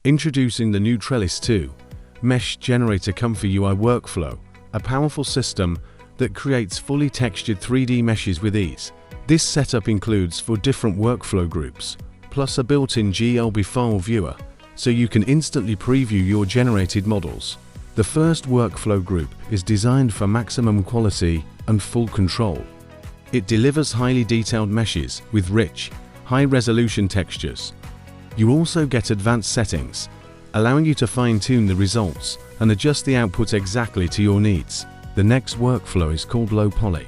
Introducing the new Trellis 2 Mesh Generator ComfyUI workflow, a powerful system that creates fully textured 3D meshes with ease. This setup includes 4 different workflow groups, plus a built-in GLB file viewer, so you can instantly preview your generated models. The first workflow group is designed for maximum quality and full control. It delivers highly detailed meshes with rich, high-resolution textures. You also get advanced settings, allowing you to fine-tune the results and adjust the output exactly to your needs. The next workflow is called Low Poly.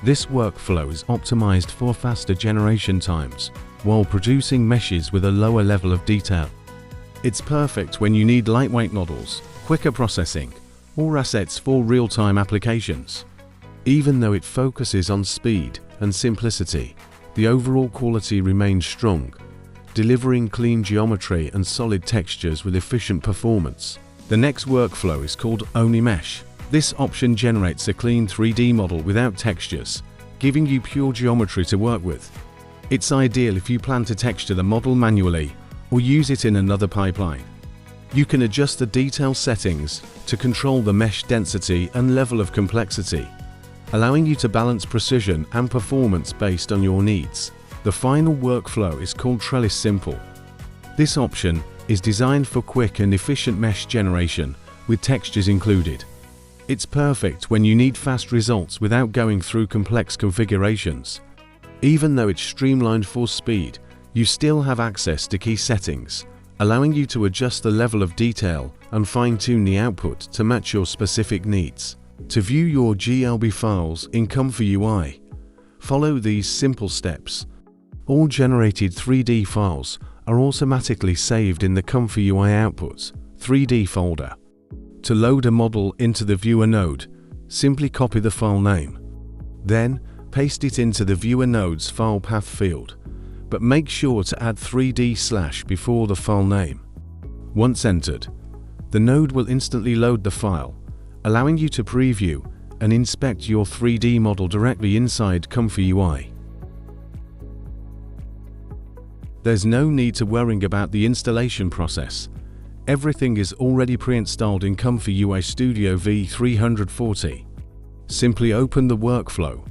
This workflow is optimized for faster generation times while producing meshes with a lower level of detail. It's perfect when you need lightweight models, quicker processing, or assets for real-time applications. Even though it focuses on speed and simplicity, the overall quality remains strong, delivering clean geometry and solid textures with efficient performance. The next workflow is called Only Mesh. This option generates a clean 3D model without textures, giving you pure geometry to work with. It's ideal if you plan to texture the model manually or use it in another pipeline. You can adjust the detail settings to control the mesh density and level of complexity, allowing you to balance precision and performance based on your needs. The final workflow is called Trellis Simple. This option is designed for quick and efficient mesh generation with textures included. It's perfect when you need fast results without going through complex configurations. Even though it's streamlined for speed, you still have access to key settings, allowing you to adjust the level of detail and fine-tune the output to match your specific needs. To view your GLB files in ComfyUI, follow these simple steps. All generated 3D files are automatically saved in the ComfyUI Outputs 3D folder. To load a model into the Viewer node, simply copy the file name. Then, paste it into the Viewer node's file path field, but make sure to add 3D/ before the file name. Once entered, the node will instantly load the file, allowing you to preview and inspect your 3D model directly inside ComfyUI. There's no need to worry about the installation process. Everything is already pre-installed in ComfyUI Studio v340. Simply open the workflow.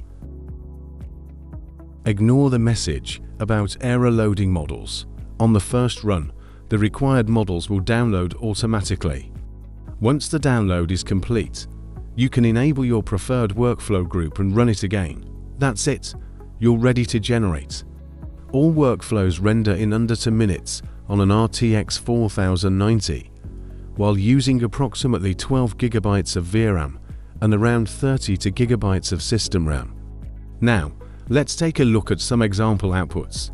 Ignore the message about error loading models. On the first run, the required models will download automatically. Once the download is complete, you can enable your preferred workflow group and run it again. That's it, you're ready to generate. All workflows render in under 2 minutes on an RTX 4090, while using approximately 12 GB of VRAM and around 32 GB of system RAM. Now, let's take a look at some example outputs.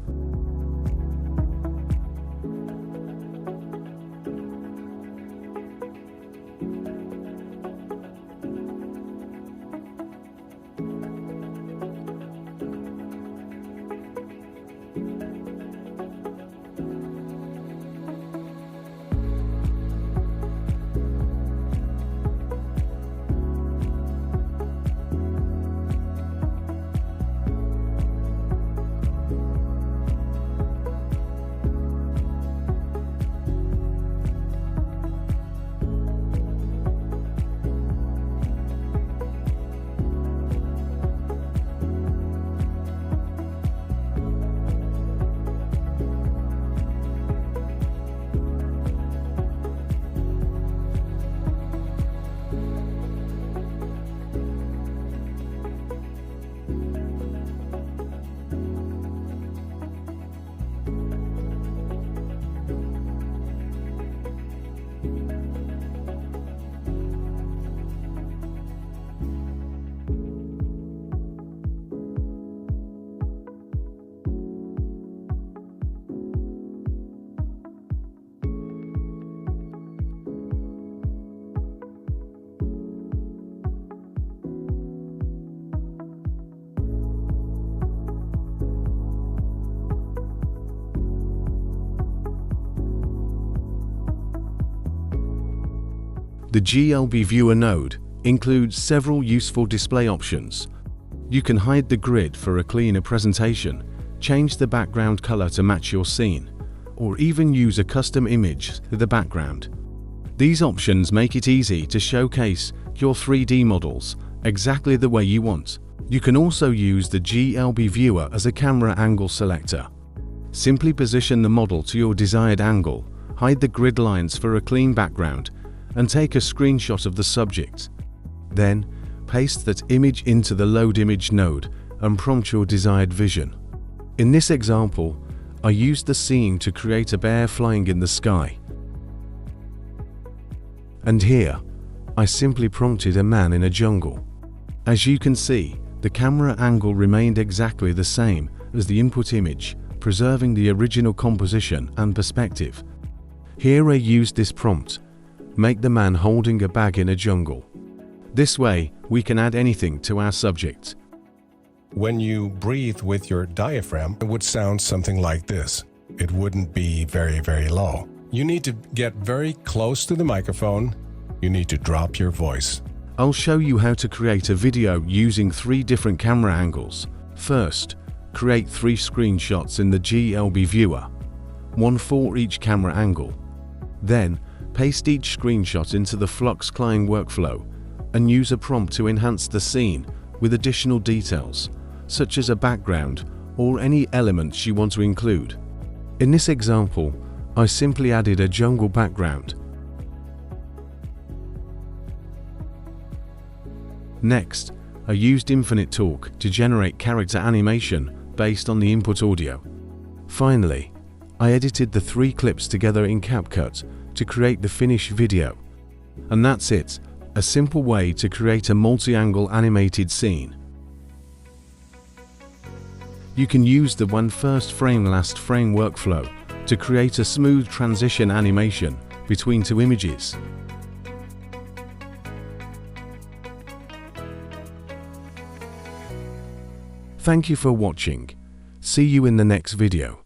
The GLB Viewer node includes several useful display options. You can hide the grid for a cleaner presentation, change the background color to match your scene, or even use a custom image to the background. These options make it easy to showcase your 3D models exactly the way you want. You can also use the GLB Viewer as a camera angle selector. Simply position the model to your desired angle, hide the grid lines for a clean background, and take a screenshot of the subject. Then, paste that image into the Load Image node and prompt your desired vision. In this example, I used the scene to create a bear flying in the sky. And here, I simply prompted a man in a jungle. As you can see, the camera angle remained exactly the same as the input image, preserving the original composition and perspective. Here I used this prompt: make the man holding a bag in a jungle. This way, we can add anything to our subject. When you breathe with your diaphragm, it would sound something like this. It wouldn't be very, very low. You need to get very close to the microphone. You need to drop your voice. I'll show you how to create a video using 3 different camera angles. First, create 3 screenshots in the GLB Viewer, 1 for each camera angle. Then, paste each screenshot into the Flux client workflow and use a prompt to enhance the scene with additional details, such as a background or any elements you want to include. In this example, I simply added a jungle background. Next, I used Infinite Talk to generate character animation based on the input audio. Finally, I edited the 3 clips together in CapCut to create the finished video. And that's it, a simple way to create a multi-angle animated scene. You can use the one first frame last frame workflow to create a smooth transition animation between 2 images. Thank you for watching. See you in the next video.